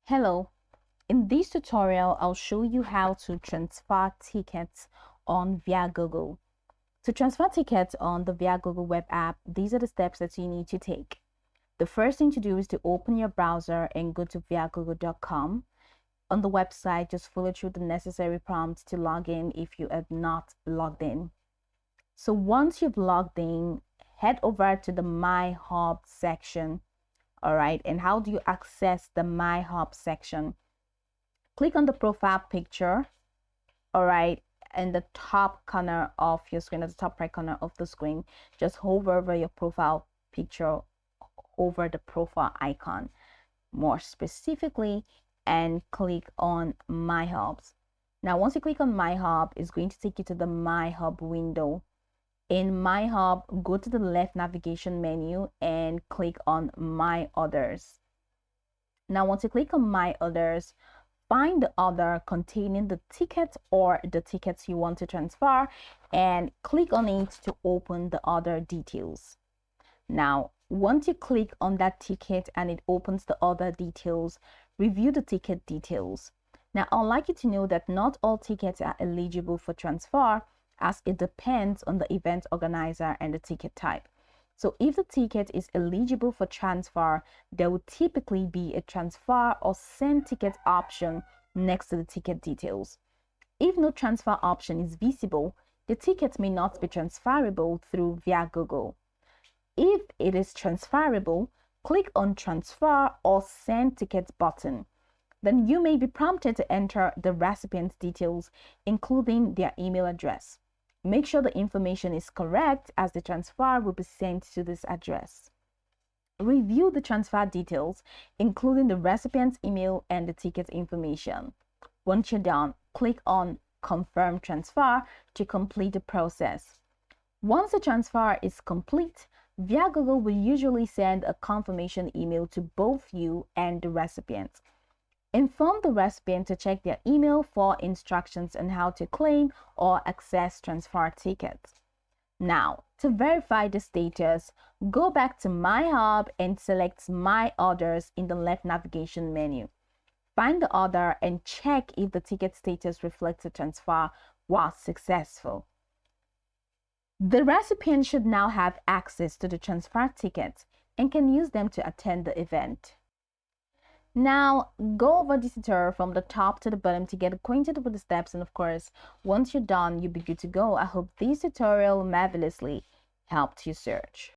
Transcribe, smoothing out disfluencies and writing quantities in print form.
Hello, in this tutorial, I'll show you how to transfer tickets on Viagogo. To transfer tickets on the Viagogo web app, these are the steps that you need to take. The first thing to do is to open your browser and go to viagogo.com. On the website, just follow through the necessary prompts to log in if you have not logged in. So once you've logged in, head over to the My Hub section. All right, and how do you access the My Hub section? Click on the profile picture, all right, in the top corner of your screen, at the top right corner of the screen. Just hover over your profile picture, over the profile icon more specifically, and click on My Hubs. Now, once you click on My Hub, it's going to take you to the My Hub window. In My Hub, go to the left navigation menu and click on My Others. Now, once you click on My Others, find the other containing the ticket or the tickets you want to transfer and click on it to open the other details. Now, once you click on that ticket and it opens the other details, review the ticket details. Now, I'd like you to know that not all tickets are eligible for transfer, as it depends on the event organizer and the ticket type. So if the ticket is eligible for transfer, there will typically be a transfer or send ticket option next to the ticket details. If no transfer option is visible, the ticket may not be transferable through Viagogo. If it is transferable, click on Transfer or Send Ticket button. Then you may be prompted to enter the recipient's details, including their email address. Make sure the information is correct, as the transfer will be sent to this address. Review the transfer details, including the recipient's email and the ticket information. Once you're done, click on Confirm Transfer to complete the process. Once the transfer is complete, Viagogo will usually send a confirmation email to both you and the recipient. Inform the recipient to check their email for instructions on how to claim or access transfer tickets. Now, to verify the status, go back to My Hub and select My Others in the left navigation menu. Find the order and check if the ticket status reflects the transfer was successful. The recipient should now have access to the transfer tickets and can use them to attend the event. Now, go over this tutorial from the top to the bottom to get acquainted with the steps, and of course, once you're done, you'll be good to go. I hope this tutorial marvelously helped you search.